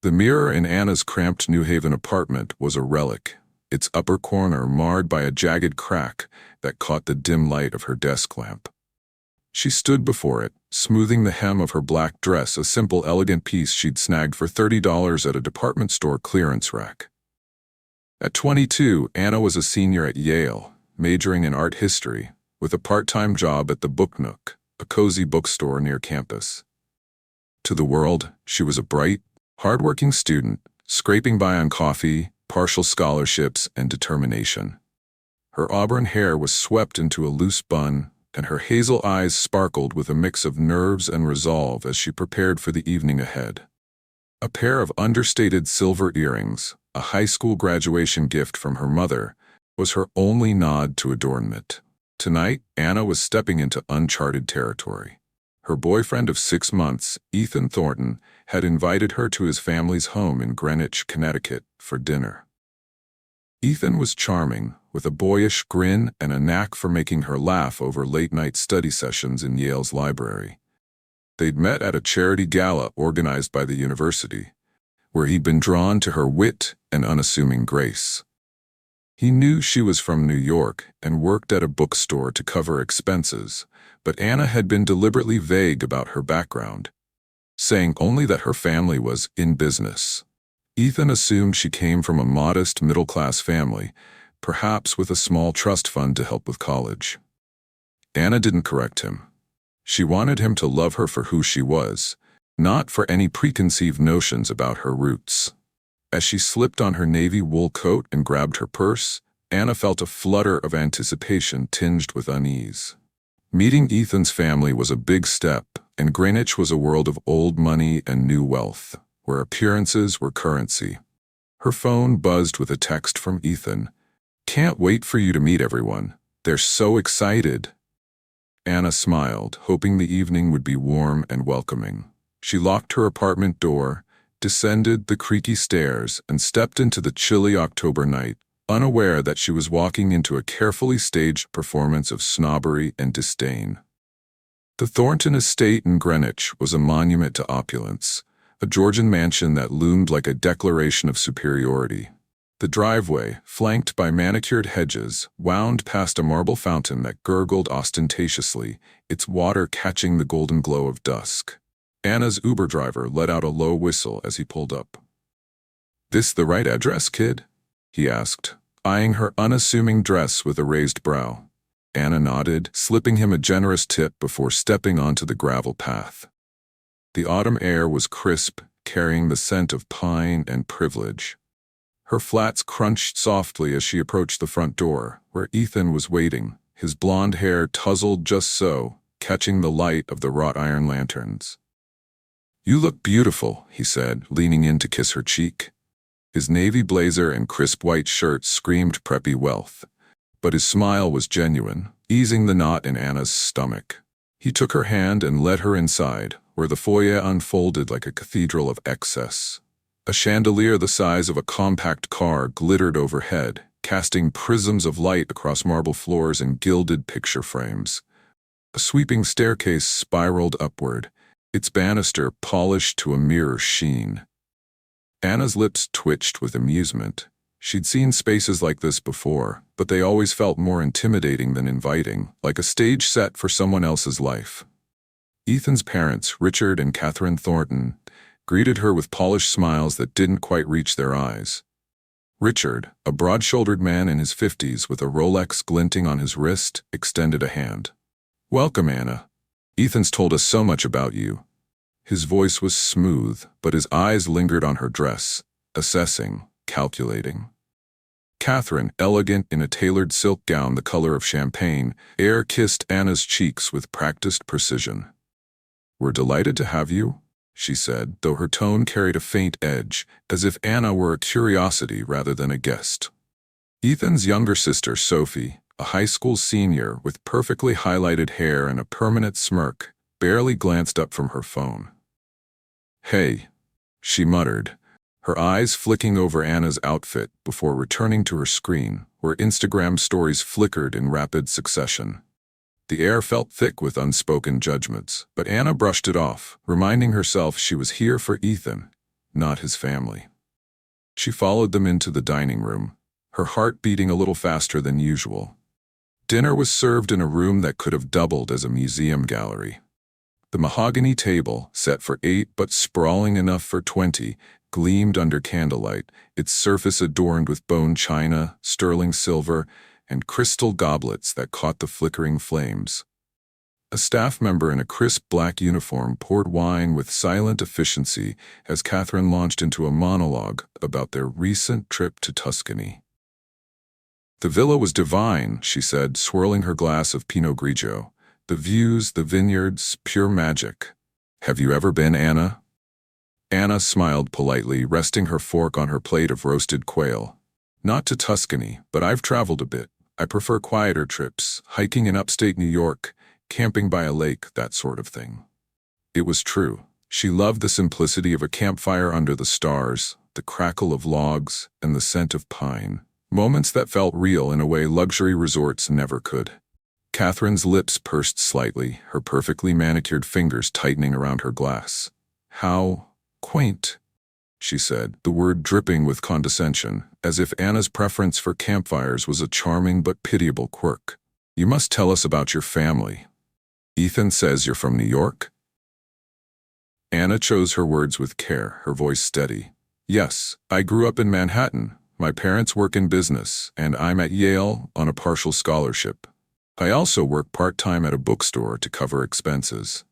The mirror in Anna's cramped New Haven apartment was a relic, its upper corner marred by a jagged crack that caught the dim light of her desk lamp. She stood before it, smoothing the hem of her black dress, a simple, elegant piece she'd snagged for $30 at a department store clearance rack. At 22, Anna was a senior at Yale, majoring in art history, with a part-time job at the Book Nook, a cozy bookstore near campus. To the world, she was a bright, hardworking student, scraping by on coffee, partial scholarships, and determination. Her auburn hair was swept into a loose bun, and her hazel eyes sparkled with a mix of nerves and resolve as she prepared for the evening ahead. A pair of understated silver earrings, a high school graduation gift from her mother, was her only nod to adornment. Tonight, Anna was stepping into uncharted territory. Her boyfriend of 6 months, Ethan Thornton, had invited her to his family's home in Greenwich, Connecticut, for dinner. Ethan was charming, with a boyish grin and a knack for making her laugh over late-night study sessions in Yale's library. They'd met at a charity gala organized by the university, where he'd been drawn to her wit and unassuming grace. He knew she was from New York and worked at a bookstore to cover expenses, but Anna had been deliberately vague about her background, saying only that her family was in business. Ethan assumed she came from a modest middle-class family, perhaps with a small trust fund to help with college. Anna didn't correct him. She wanted him to love her for who she was, not for any preconceived notions about her roots. As she slipped on her navy wool coat and grabbed her purse, Anna felt a flutter of anticipation tinged with unease. Meeting Ethan's family was a big step, and Greenwich was a world of old money and new wealth, where appearances were currency. Her phone buzzed with a text from Ethan. "Can't wait for you to meet everyone. They're so excited." Anna smiled, hoping the evening would be warm and welcoming. She locked her apartment door, descended the creaky stairs, and stepped into the chilly October night, unaware that she was walking into a carefully staged performance of snobbery and disdain. The Thornton estate in Greenwich was a monument to opulence, a Georgian mansion that loomed like a declaration of superiority. The driveway, flanked by manicured hedges, wound past a marble fountain that gurgled ostentatiously, its water catching the golden glow of dusk. Anna's Uber driver let out a low whistle as he pulled up. "This the right address, kid?" he asked, eyeing her unassuming dress with a raised brow. Anna nodded, slipping him a generous tip before stepping onto the gravel path. The autumn air was crisp, carrying the scent of pine and privilege. Her flats crunched softly as she approached the front door, where Ethan was waiting, his blonde hair tousled just so, catching the light of the wrought iron lanterns. "You look beautiful," he said, leaning in to kiss her cheek. His navy blazer and crisp white shirt screamed preppy wealth, but his smile was genuine, easing the knot in Anna's stomach. He took her hand and led her inside, where the foyer unfolded like a cathedral of excess. A chandelier the size of a compact car glittered overhead, casting prisms of light across marble floors and gilded picture frames. A sweeping staircase spiraled upward, its banister polished to a mirror sheen. Anna's lips twitched with amusement. She'd seen spaces like this before, but they always felt more intimidating than inviting, like a stage set for someone else's life. Ethan's parents, Richard and Catherine Thornton, greeted her with polished smiles that didn't quite reach their eyes. Richard, a broad-shouldered man in his 50s with a Rolex glinting on his wrist, extended a hand. "Welcome, Anna. Ethan's told us so much about you." His voice was smooth, but his eyes lingered on her dress, assessing, calculating. Catherine, elegant in a tailored silk gown the color of champagne, air-kissed Anna's cheeks with practiced precision. "We're delighted to have you," she said, though her tone carried a faint edge, as if Anna were a curiosity rather than a guest. Ethan's younger sister, Sophie, a high school senior with perfectly highlighted hair and a permanent smirk, barely glanced up from her phone. "Hey," she muttered, her eyes flicking over Anna's outfit before returning to her screen, where Instagram stories flickered in rapid succession. The air felt thick with unspoken judgments, but Anna brushed it off, reminding herself she was here for Ethan, not his family. She followed them into the dining room, her heart beating a little faster than usual. Dinner was served in a room that could have doubled as a museum gallery. The mahogany table, set for 8 but sprawling enough for 20, gleamed under candlelight, its surface adorned with bone china, sterling silver, and crystal goblets that caught the flickering flames. A staff member in a crisp black uniform poured wine with silent efficiency as Catherine launched into a monologue about their recent trip to Tuscany. "The villa was divine," she said, swirling her glass of Pinot Grigio. "The views, the vineyards, pure magic. Have you ever been, Anna?" Anna smiled politely, resting her fork on her plate of roasted quail. "Not to Tuscany, but I've traveled a bit. I prefer quieter trips, hiking in upstate New York, camping by a lake, that sort of thing." It was true. She loved the simplicity of a campfire under the stars, the crackle of logs, and the scent of pine. Moments that felt real in a way luxury resorts never could. Catherine's lips pursed slightly, her perfectly manicured fingers tightening around her glass. "How quaint," she said, the word dripping with condescension, as if Anna's preference for campfires was a charming but pitiable quirk. "You must tell us about your family. Ethan says you're from New York?" Anna chose her words with care, her voice steady. "Yes, I grew up in Manhattan. My parents work in business, and I'm at Yale on a partial scholarship. I also work part-time at a bookstore to cover expenses."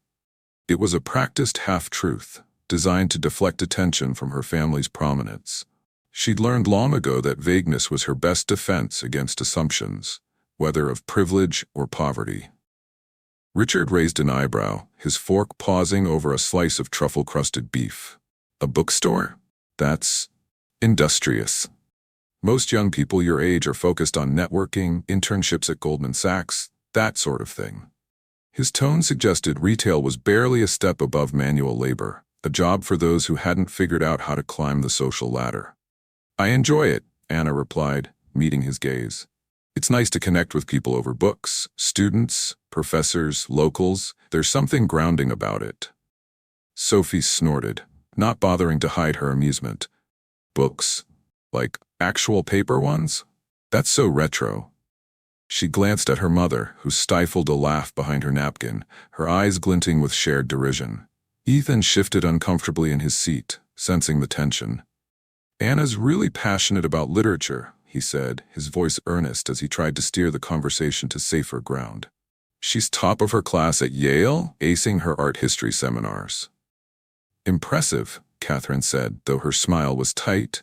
It was a practiced half-truth, designed to deflect attention from her family's prominence. She'd learned long ago that vagueness was her best defense against assumptions, whether of privilege or poverty. Richard raised an eyebrow, his fork pausing over a slice of truffle-crusted beef. "A bookstore? That's industrious. Most young people your age are focused on networking, internships at Goldman Sachs, that sort of thing." His tone suggested retail was barely a step above manual labor, a job for those who hadn't figured out how to climb the social ladder. "I enjoy it," Anna replied, meeting his gaze. "It's nice to connect with people over books, students, professors, locals. There's something grounding about it." Sophie snorted, not bothering to hide her amusement. "Books? Like actual paper ones? That's so retro." She glanced at her mother, who stifled a laugh behind her napkin, her eyes glinting with shared derision. Ethan shifted uncomfortably in his seat, sensing the tension. "Anna's really passionate about literature," he said, his voice earnest as he tried to steer the conversation to safer ground. "She's top of her class at Yale, acing her art history seminars." "Impressive," Catherine said, though her smile was tight,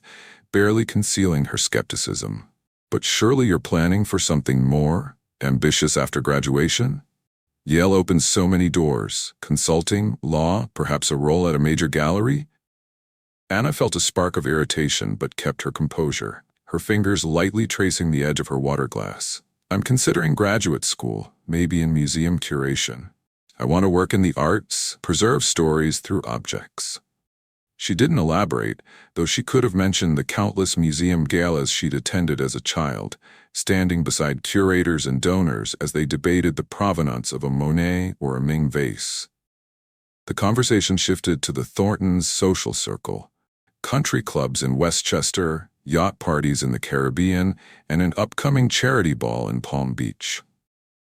barely concealing her skepticism. "But surely you're planning for something more ambitious after graduation? Yale opens so many doors: consulting, law, perhaps a role at a major gallery?" Anna felt a spark of irritation but kept her composure, her fingers lightly tracing the edge of her water glass. "I'm considering graduate school, maybe in museum curation. I want to work in the arts, preserve stories through objects." She didn't elaborate, though she could have mentioned the countless museum galas she'd attended as a child, standing beside curators and donors as they debated the provenance of a Monet or a Ming vase. The conversation shifted to the Thorntons' social circle: country clubs in Westchester, yacht parties in the Caribbean, and an upcoming charity ball in Palm Beach.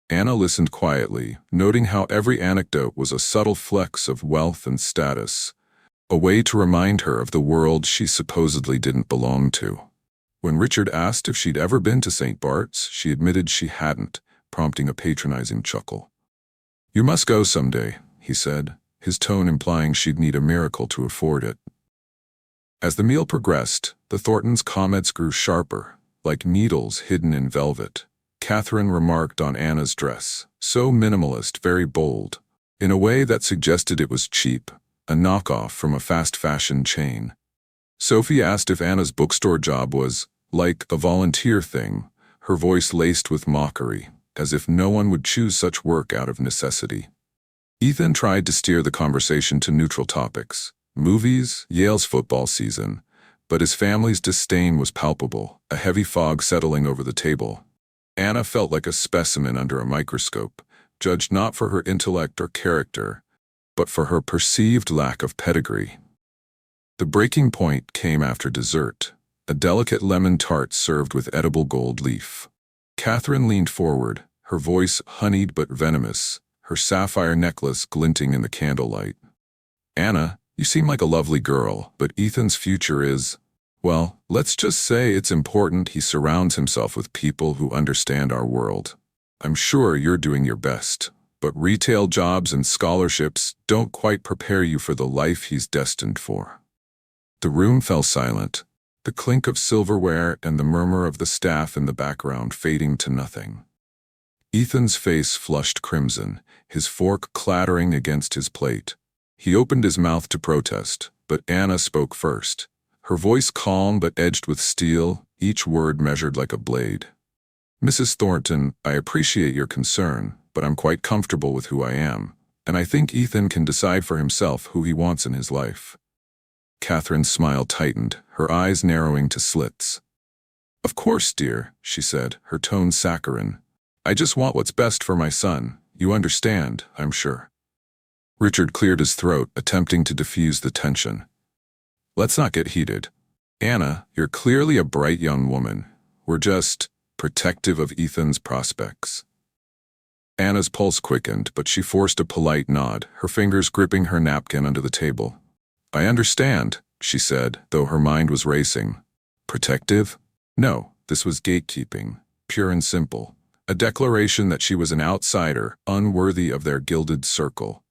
Anna listened quietly, noting how every anecdote was a subtle flex of wealth and status, a way to remind her of the world she supposedly didn't belong to. When Richard asked if she'd ever been to St. Bart's, she admitted she hadn't, prompting a patronizing chuckle. "You must go someday," he said, his tone implying she'd need a miracle to afford it. As the meal progressed, the Thorntons' comments grew sharper, like needles hidden in velvet. Catherine remarked on Anna's dress, so minimalist, very bold, in a way that suggested it was cheap, a knockoff from a fast fashion chain. Sophie asked if Anna's bookstore job was, like, a volunteer thing, her voice laced with mockery, as if no one would choose such work out of necessity. Ethan tried to steer the conversation to neutral topics: movies, Yale's football season, but his family's disdain was palpable, a heavy fog settling over the table. Anna felt like a specimen under a microscope, judged not for her intellect or character, but for her perceived lack of pedigree. The breaking point came after dessert, a delicate lemon tart served with edible gold leaf. Catherine leaned forward, her voice honeyed but venomous, her sapphire necklace glinting in the candlelight. "Anna, you seem like a lovely girl, but Ethan's future is, well, let's just say it's important he surrounds himself with people who understand our world. I'm sure you're doing your best, but retail jobs and scholarships don't quite prepare you for the life he's destined for." The room fell silent, the clink of silverware and the murmur of the staff in the background fading to nothing. Ethan's face flushed crimson, his fork clattering against his plate. He opened his mouth to protest, but Anna spoke first, her voice calm but edged with steel, each word measured like a blade. "Mrs. Thornton, I appreciate your concern, but I'm quite comfortable with who I am, and I think Ethan can decide for himself who he wants in his life." Catherine's smile tightened, her eyes narrowing to slits. "Of course, dear," she said, her tone saccharine. "I just want what's best for my son. You understand, I'm sure." Richard cleared his throat, attempting to diffuse the tension. "Let's not get heated. Anna, you're clearly a bright young woman. We're just protective of Ethan's prospects." Anna's pulse quickened, but she forced a polite nod, her fingers gripping her napkin under the table. "I understand," she said, though her mind was racing. Protective? No, this was gatekeeping, pure and simple. A declaration that she was an outsider, unworthy of their gilded circle.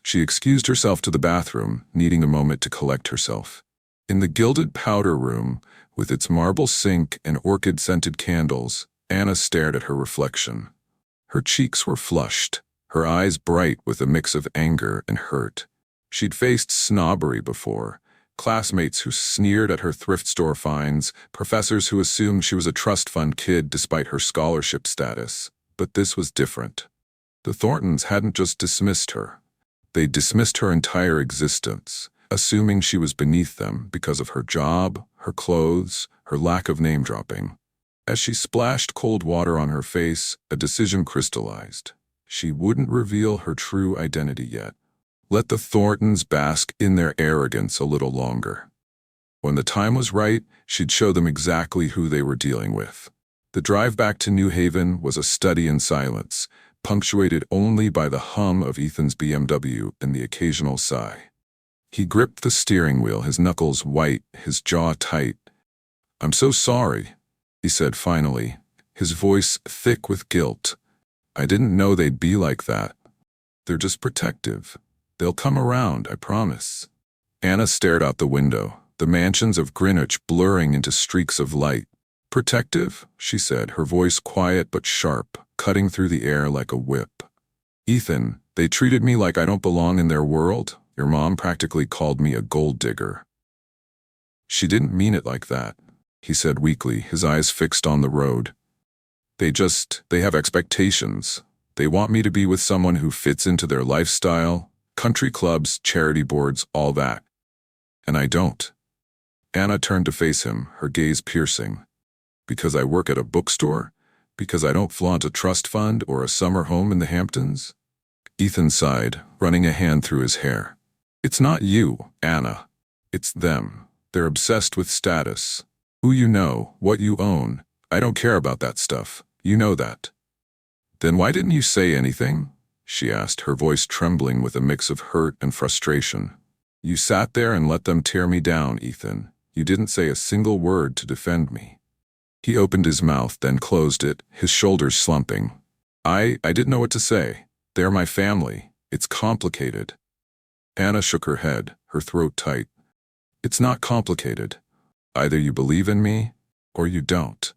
She excused herself to the bathroom, needing a moment to collect herself. In the gilded powder room, with its marble sink and orchid-scented candles, Anna stared at her reflection. Her cheeks were flushed, her eyes bright with a mix of anger and hurt. She'd faced snobbery before, classmates who sneered at her thrift store finds, professors who assumed she was a trust fund kid despite her scholarship status. But this was different. The Thorntons hadn't just dismissed her. They dismissed her entire existence, assuming she was beneath them because of her job, her clothes, her lack of name-dropping. As she splashed cold water on her face, a decision crystallized. She wouldn't reveal her true identity yet. Let the Thorntons bask in their arrogance a little longer. When the time was right, she'd show them exactly who they were dealing with. The drive back to New Haven was a study in silence, punctuated only by the hum of Ethan's BMW and the occasional sigh. He gripped the steering wheel, his knuckles white, his jaw tight. "I'm so sorry," he said finally, his voice thick with guilt. "I didn't know they'd be like that. They're just protective. They'll come around, I promise." Anna stared out the window, the mansions of Greenwich blurring into streaks of light. "Protective?" she said, her voice quiet but sharp, cutting through the air like a whip. "Ethan, they treated me like I don't belong in their world. Your mom practically called me a gold digger." "She didn't mean it like that," he said weakly, his eyes fixed on the road. They have expectations. They want me to be with someone who fits into their lifestyle, country clubs, charity boards, all that. And I don't." Anna turned to face him, her gaze piercing. "Because I work at a bookstore? Because I don't flaunt a trust fund or a summer home in the Hamptons?" Ethan sighed, running a hand through his hair. "It's not you, Anna. It's them. They're obsessed with status. Who you know, what you own. I don't care about that stuff. You know that." "Then why didn't you say anything?" she asked, her voice trembling with a mix of hurt and frustration. "You sat there and let them tear me down, Ethan. You didn't say a single word to defend me." He opened his mouth, then closed it, his shoulders slumping. I didn't know what to say. They're my family. It's complicated." Anna shook her head, her throat tight. "It's not complicated. Either you believe in me, or you don't."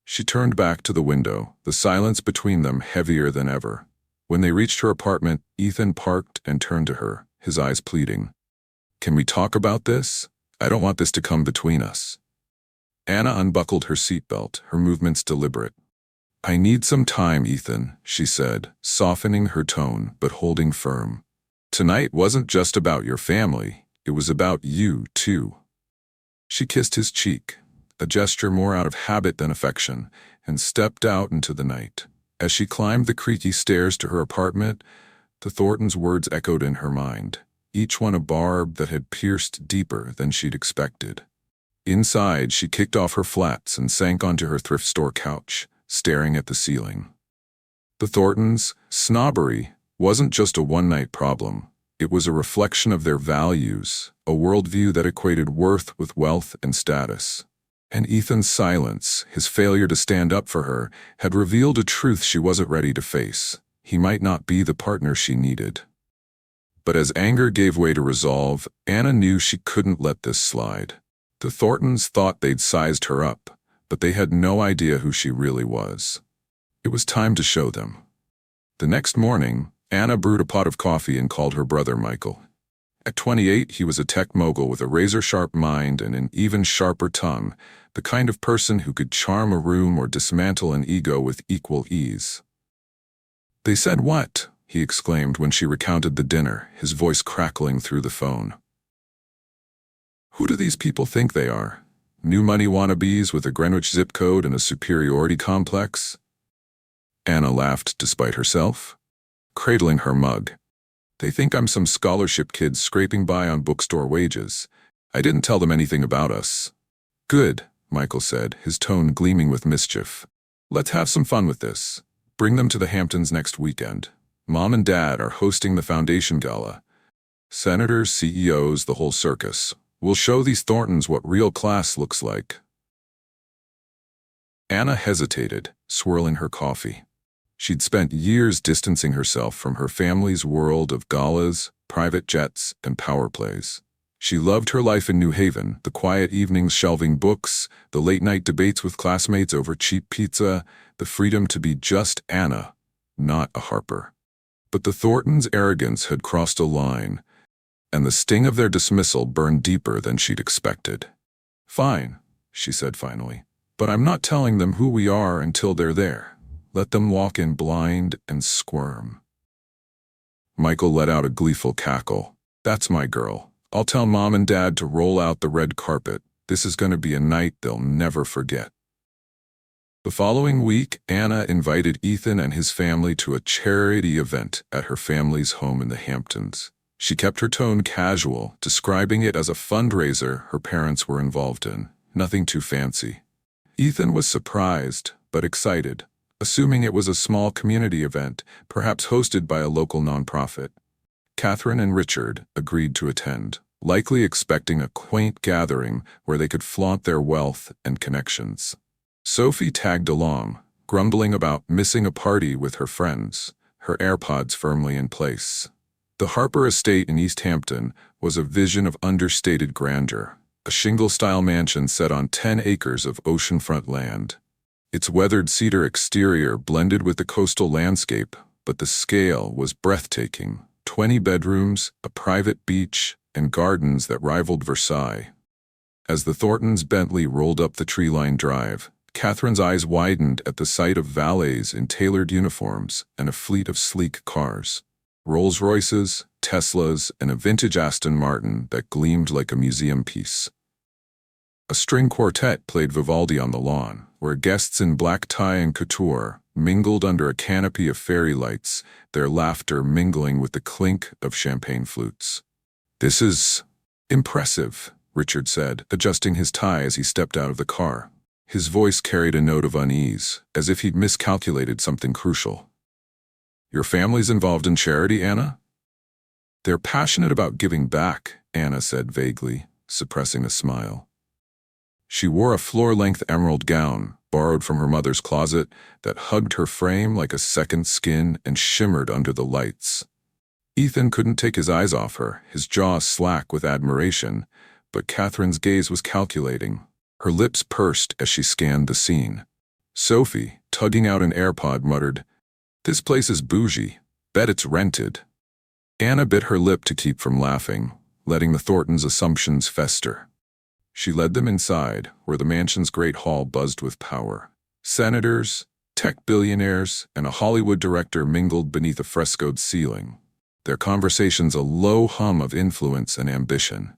She turned back to the window, the silence between them heavier than ever. When they reached her apartment, Ethan parked and turned to her, his eyes pleading. "Can we talk about this? I don't want this to come between us." Anna unbuckled her seatbelt, her movements deliberate. "I need some time, Ethan," she said, softening her tone but holding firm. "Tonight wasn't just about your family, it was about you, too." She kissed his cheek, a gesture more out of habit than affection, and stepped out into the night. As she climbed the creaky stairs to her apartment, the Thorntons' words echoed in her mind. each one a barb that had pierced deeper than she'd expected. Inside, she kicked off her flats and sank onto her thrift store couch, staring at the ceiling. The Thorntons' snobbery wasn't just a one-night problem. It was a reflection of their values, a worldview that equated worth with wealth and status. And Ethan's silence, his failure to stand up for her, had revealed a truth she wasn't ready to face. He might not be the partner she needed. But as anger gave way to resolve, Anna knew she couldn't let this slide. The Thorntons thought they'd sized her up, but they had no idea who she really was. It was time to show them. The next morning, Anna brewed a pot of coffee and called her brother Michael. At 28, he was a tech mogul with a razor-sharp mind and an even sharper tongue, the kind of person who could charm a room or dismantle an ego with equal ease. "They said what?" he exclaimed when she recounted the dinner, his voice crackling through the phone. "Who do these people think they are? New money wannabes with a Greenwich zip code and a superiority complex?" Anna laughed despite herself, cradling her mug. "They think I'm some scholarship kid scraping by on bookstore wages. I didn't tell them anything about us." "Good," Michael said, his tone gleaming with mischief. "Let's have some fun with this. Bring them to the Hamptons next weekend. Mom and Dad are hosting the foundation gala. Senators, CEOs, the whole circus. We'll show these Thorntons what real class looks like." Anna hesitated, swirling her coffee. She'd spent years distancing herself from her family's world of galas, private jets, and power plays. She loved her life in New Haven, the quiet evenings shelving books, the late-night debates with classmates over cheap pizza, the freedom to be just Anna, not a Harper. But the Thorntons' arrogance had crossed a line, and the sting of their dismissal burned deeper than she'd expected. "Fine," she said finally, "but I'm not telling them who we are until they're there. Let them walk in blind and squirm." Michael let out a gleeful cackle. "That's my girl. I'll tell Mom and Dad to roll out the red carpet. This is going to be a night they'll never forget." The following week, Anna invited Ethan and his family to a charity event at her family's home in the Hamptons. She kept her tone casual, describing it as a fundraiser her parents were involved in. Nothing too fancy. Ethan was surprised, but excited, assuming it was a small community event, perhaps hosted by a local nonprofit. Catherine and Richard agreed to attend, likely expecting a quaint gathering where they could flaunt their wealth and connections. Sophie tagged along, grumbling about missing a party with her friends, her AirPods firmly in place. The Harper estate in East Hampton was a vision of understated grandeur, a shingle-style mansion set on 10 acres of oceanfront land. Its weathered cedar exterior blended with the coastal landscape, but the scale was breathtaking. 20 bedrooms, a private beach, and gardens that rivaled Versailles. As the Thorntons' Bentley rolled up the tree-lined drive, Catherine's eyes widened at the sight of valets in tailored uniforms and a fleet of sleek cars. Rolls-Royces, Teslas, and a vintage Aston Martin that gleamed like a museum piece. A string quartet played Vivaldi on the lawn, where guests in black tie and couture mingled under a canopy of fairy lights, their laughter mingling with the clink of champagne flutes. "This is impressive," Richard said, adjusting his tie as he stepped out of the car. His voice carried a note of unease, as if he'd miscalculated something crucial. "Your family's involved in charity, Anna?" "They're passionate about giving back," Anna said vaguely, suppressing a smile. She wore a floor-length emerald gown, borrowed from her mother's closet, that hugged her frame like a second skin and shimmered under the lights. Ethan couldn't take his eyes off her, his jaw slack with admiration, but Catherine's gaze was calculating. Her lips pursed as she scanned the scene. Sophie, tugging out an AirPod, muttered, "This place is bougie. Bet it's rented." Anna bit her lip to keep from laughing, letting the Thorntons' assumptions fester. She led them inside, where the mansion's great hall buzzed with power. Senators, tech billionaires, and a Hollywood director mingled beneath a frescoed ceiling, their conversations a low hum of influence and ambition.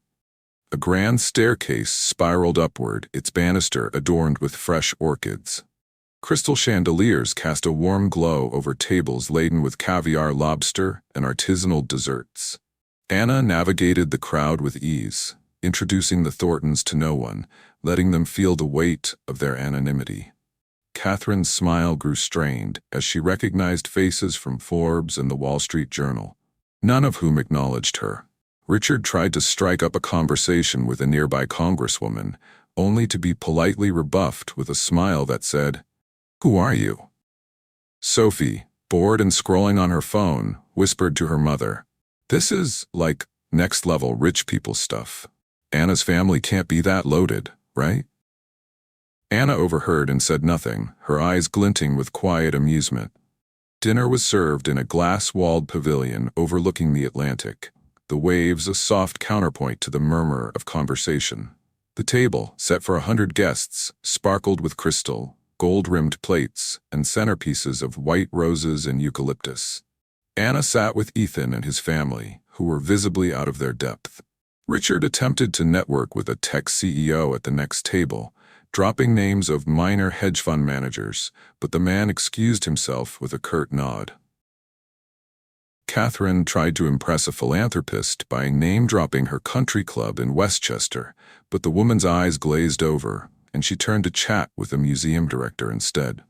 A grand staircase spiraled upward, its banister adorned with fresh orchids. Crystal chandeliers cast a warm glow over tables laden with caviar, lobster, and artisanal desserts. Anna navigated the crowd with ease, introducing the Thorntons to no one, letting them feel the weight of their anonymity. Catherine's smile grew strained as she recognized faces from Forbes and the Wall Street Journal, none of whom acknowledged her. Richard tried to strike up a conversation with a nearby congresswoman, only to be politely rebuffed with a smile that said, "Who are you?" Sophie, bored and scrolling on her phone, whispered to her mother, "This is, like, next-level rich people stuff. Anna's family can't be that loaded, right?" Anna overheard and said nothing, her eyes glinting with quiet amusement. Dinner was served in a glass-walled pavilion overlooking the Atlantic, the waves a soft counterpoint to the murmur of conversation. The table, set for 100 guests, sparkled with crystal, gold-rimmed plates, and centerpieces of white roses and eucalyptus. Anna sat with Ethan and his family, who were visibly out of their depth. Richard attempted to network with a tech CEO at the next table, dropping names of minor hedge fund managers, but the man excused himself with a curt nod. Catherine tried to impress a philanthropist by name-dropping her country club in Westchester, but the woman's eyes glazed over, and she turned to chat with a museum director instead.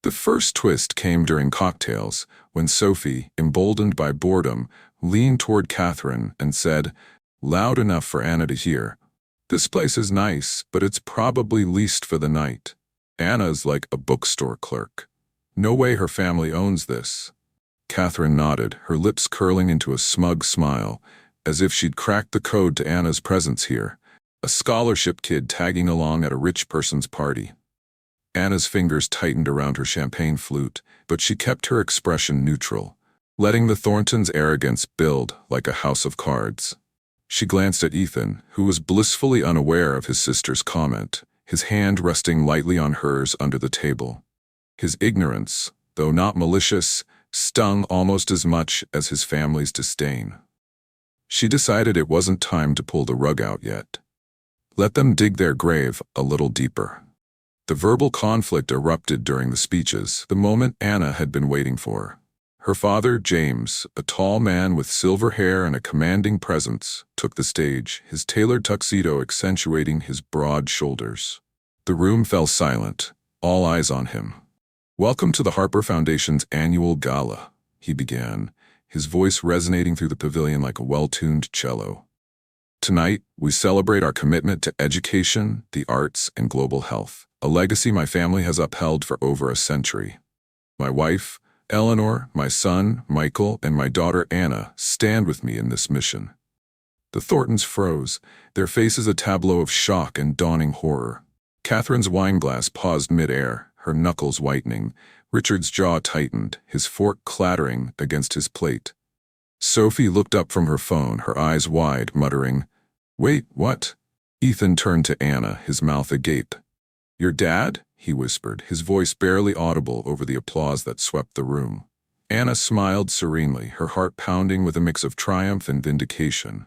The first twist came during cocktails, when Sophie, emboldened by boredom, leaned toward Catherine and said, loud enough for Anna to hear, "This place is nice, but it's probably leased for the night. Anna's like a bookstore clerk. No way her family owns this." Catherine nodded, her lips curling into a smug smile, as if she'd cracked the code to Anna's presence here, a scholarship kid tagging along at a rich person's party. Anna's fingers tightened around her champagne flute, but she kept her expression neutral, letting the Thorntons' arrogance build like a house of cards. She glanced at Ethan, who was blissfully unaware of his sister's comment, his hand resting lightly on hers under the table. His ignorance, though not malicious, stung almost as much as his family's disdain. She decided it wasn't time to pull the rug out yet. Let them dig their grave a little deeper. The verbal conflict erupted during the speeches, the moment Anna had been waiting for. Her father, James, a tall man with silver hair and a commanding presence, took the stage, his tailored tuxedo accentuating his broad shoulders. The room fell silent, all eyes on him. "Welcome to the Harper Foundation's annual gala," he began, his voice resonating through the pavilion like a well-tuned cello. "Tonight, we celebrate our commitment to education, the arts, and global health, a legacy my family has upheld for over a century. My wife, Eleanor, my son, Michael, and my daughter Anna stand with me in this mission." The Thorntons froze, their faces a tableau of shock and dawning horror. Catherine's wineglass paused mid-air, her knuckles whitening. Richard's jaw tightened, his fork clattering against his plate. Sophie looked up from her phone, her eyes wide, muttering, "Wait, what?" Ethan turned to Anna, his mouth agape. "Your dad?" he whispered, his voice barely audible over the applause that swept the room. Anna smiled serenely, her heart pounding with a mix of triumph and vindication.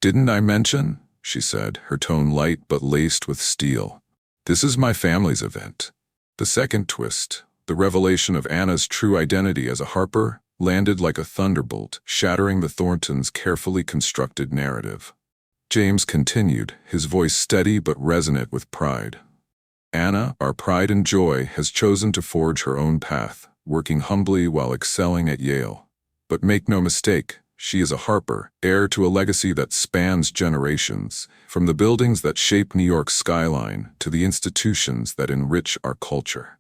"Didn't I mention?" she said, her tone light but laced with steel. "This is my family's event." The second twist, the revelation of Anna's true identity as a Harper, landed like a thunderbolt, shattering the Thorntons' carefully constructed narrative. James continued, his voice steady but resonant with pride. "Anna, our pride and joy, has chosen to forge her own path, working humbly while excelling at Yale. But make no mistake, she is a Harper, heir to a legacy that spans generations, from the buildings that shape New York's skyline to the institutions that enrich our culture."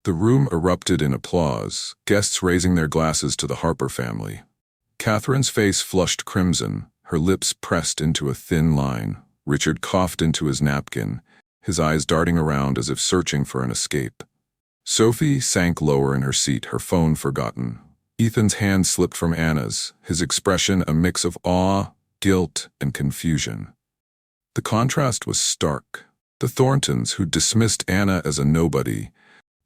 The room erupted in applause, guests raising their glasses to the Harper family. Catherine's face flushed crimson, her lips pressed into a thin line. Richard coughed into his napkin, his eyes darting around as if searching for an escape. Sophie sank lower in her seat, her phone forgotten. Ethan's hand slipped from Anna's, his expression a mix of awe, guilt, and confusion. The contrast was stark. The Thorntons, who dismissed Anna as a nobody,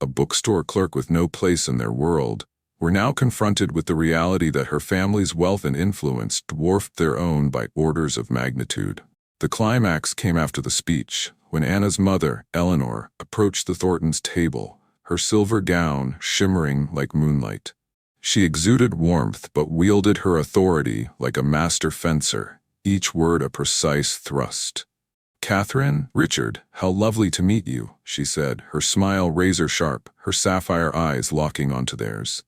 a bookstore clerk with no place in their world, were now confronted with the reality that her family's wealth and influence dwarfed their own by orders of magnitude. The climax came after the speech, when Anna's mother, Eleanor, approached the Thorntons' table, her silver gown shimmering like moonlight. She exuded warmth but wielded her authority like a master fencer, each word a precise thrust. "Catherine, Richard, how lovely to meet you," she said, her smile razor-sharp, her sapphire eyes locking onto theirs.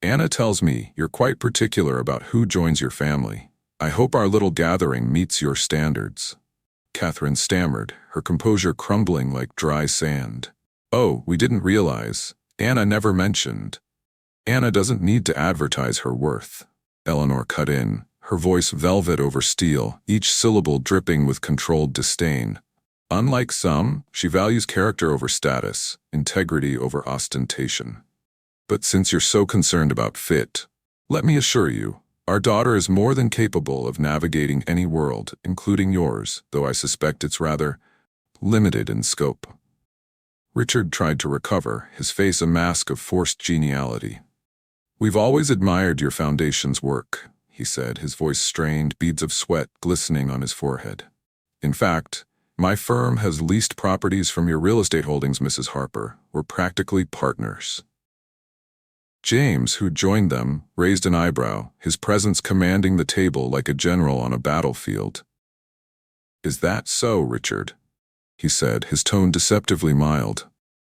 "Anna tells me you're quite particular about who joins your family. I hope our little gathering meets your standards." Catherine stammered, her composure crumbling like dry sand. "Oh, we didn't realize. Anna never mentioned." "Anna doesn't need to advertise her worth," Eleanor cut in, her voice velvet over steel, each syllable dripping with controlled disdain. "Unlike some, she values character over status, integrity over ostentation. But since you're so concerned about fit, let me assure you, our daughter is more than capable of navigating any world, including yours, though I suspect it's rather limited in scope." Richard tried to recover, his face a mask of forced geniality. "We've always admired your foundation's work," he said, his voice strained, beads of sweat glistening on his forehead. "In fact, my firm has leased properties from your real estate holdings, Mrs. Harper. We're practically partners." James, who joined them, raised an eyebrow, his presence commanding the table like a general on a battlefield. "Is that so, Richard?" he said, his tone deceptively mild.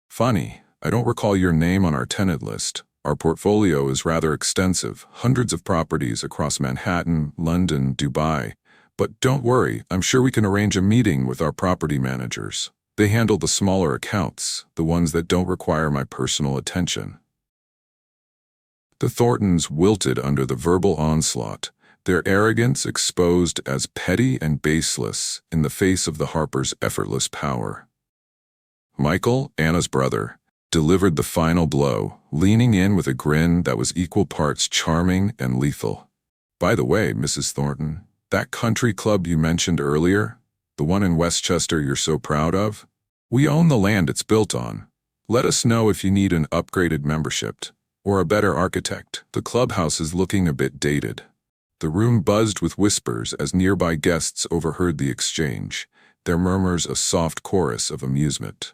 "Funny, I don't recall your name on our tenant list. Our portfolio is rather extensive, hundreds of properties across Manhattan, London, Dubai. But don't worry, I'm sure we can arrange a meeting with our property managers. They handle the smaller accounts, the ones that don't require my personal attention." The Thorntons wilted under the verbal onslaught, their arrogance exposed as petty and baseless in the face of the Harpers' effortless power. Michael, Anna's brother, delivered the final blow, leaning in with a grin that was equal parts charming and lethal. "By the way, Mrs. Thornton, that country club you mentioned earlier, the one in Westchester you're so proud of, we own the land it's built on. Let us know if you need an upgraded membership or a better architect. The clubhouse is looking a bit dated." The room buzzed with whispers as nearby guests overheard the exchange, their murmurs a soft chorus of amusement.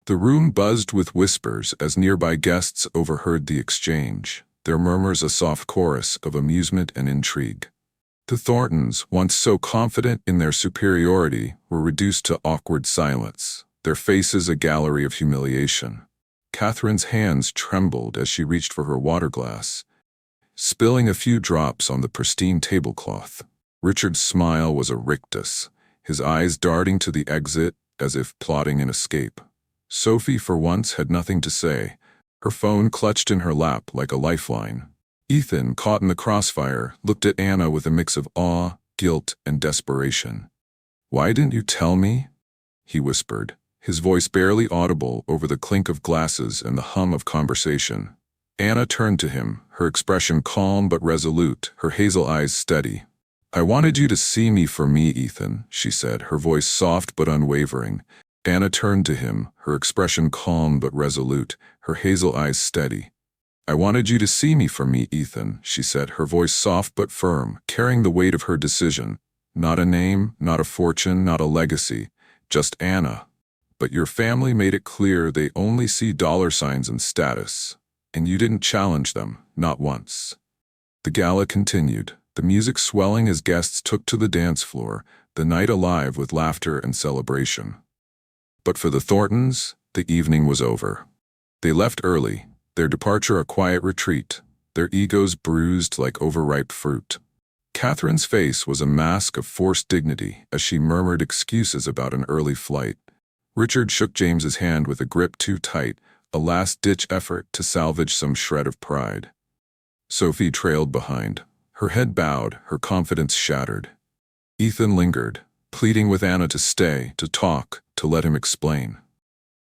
The room buzzed with whispers as nearby guests overheard the exchange, their murmurs a soft chorus of amusement and intrigue. The Thorntons, once so confident in their superiority, were reduced to awkward silence, their faces a gallery of humiliation. Catherine's hands trembled as she reached for her water glass, spilling a few drops on the pristine tablecloth. Richard's smile was a rictus, his eyes darting to the exit as if plotting an escape. Sophie, for once, had nothing to say, her phone clutched in her lap like a lifeline. Ethan, caught in the crossfire, looked at Anna with a mix of awe, guilt, and desperation. "Why didn't you tell me?" he whispered, his voice barely audible over the clink of glasses and the hum of conversation. Anna turned to him, her expression calm but resolute, her hazel eyes steady. "I wanted you to see me for me, Ethan," she said, her voice soft but unwavering. Anna turned to him, her expression calm but resolute, her hazel eyes steady. "I wanted you to see me for me, Ethan," she said, her voice soft but firm, carrying the weight of her decision. "Not a name, not a fortune, not a legacy, just Anna. But your family made it clear they only see dollar signs and status. And you didn't challenge them, not once." The gala continued, the music swelling as guests took to the dance floor, the night alive with laughter and celebration. But for the Thorntons, the evening was over. They left early, their departure a quiet retreat, their egos bruised like overripe fruit. Catherine's face was a mask of forced dignity as she murmured excuses about an early flight. Richard shook James's hand with a grip too tight, a last-ditch effort to salvage some shred of pride. Sophie trailed behind, her head bowed, her confidence shattered. Ethan lingered, pleading with Anna to stay, to talk, to let him explain.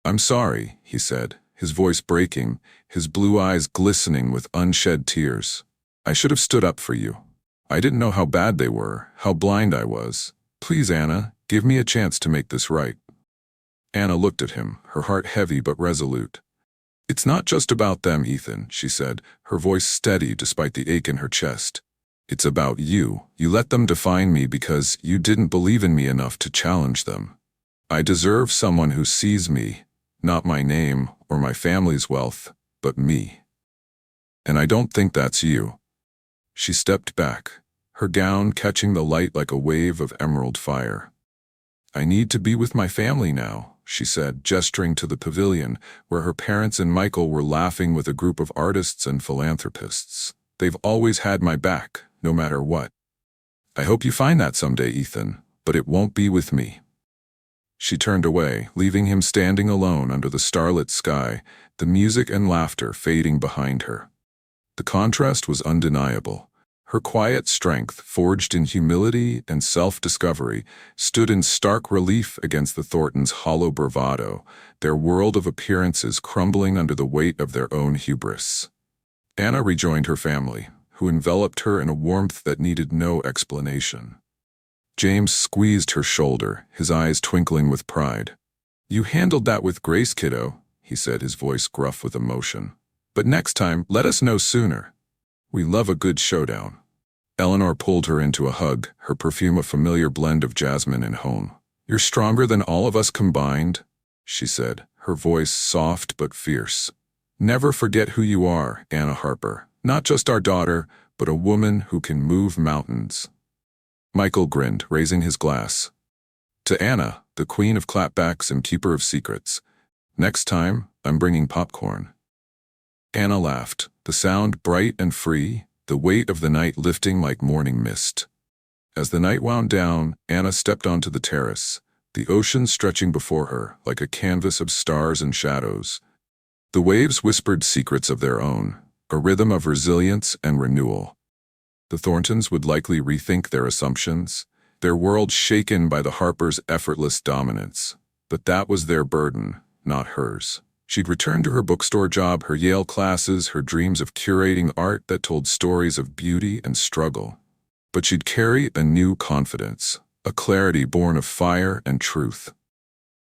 "I'm sorry," he said, his voice breaking, his blue eyes glistening with unshed tears. "I should have stood up for you. I didn't know how bad they were, how blind I was. Please, Anna, give me a chance to make this right." Anna looked at him, her heart heavy but resolute. "It's not just about them, Ethan," she said, her voice steady despite the ache in her chest. "It's about you. You let them define me because you didn't believe in me enough to challenge them. I deserve someone who sees me, not my name or my family's wealth, but me." And I don't think that's you." She stepped back, her gown catching the light like a wave of emerald fire. "I need to be with my family now," she said, gesturing to the pavilion, where her parents and Michael were laughing with a group of artists and philanthropists. "They've always had my back, no matter what. I hope you find that someday, Ethan, but it won't be with me." She turned away, leaving him standing alone under the starlit sky, the music and laughter fading behind her. The contrast was undeniable. Her quiet strength, forged in humility and self-discovery, stood in stark relief against the Thorntons' hollow bravado, their world of appearances crumbling under the weight of their own hubris. Anna rejoined her family, who enveloped her in a warmth that needed no explanation. James squeezed her shoulder, his eyes twinkling with pride. "You handled that with grace, kiddo," he said, his voice gruff with emotion. "But next time, let us know sooner. We love a good showdown." Eleanor pulled her into a hug, her perfume a familiar blend of jasmine and hone. "You're stronger than all of us combined," she said, her voice soft but fierce. "Never forget who you are, Anna Harper. Not just our daughter, but a woman who can move mountains." Michael grinned, raising his glass. "To Anna, the queen of clapbacks and keeper of secrets. Next time, I'm bringing popcorn." Anna laughed, the sound bright and free, the weight of the night lifting like morning mist. As the night wound down, Anna stepped onto the terrace, the ocean stretching before her like a canvas of stars and shadows. The waves whispered secrets of their own, a rhythm of resilience and renewal. The Thorntons would likely rethink their assumptions, their world shaken by the Harpers' effortless dominance. But that was their burden, not hers. She'd return to her bookstore job, her Yale classes, her dreams of curating art that told stories of beauty and struggle. But she'd carry a new confidence, a clarity born of fire and truth.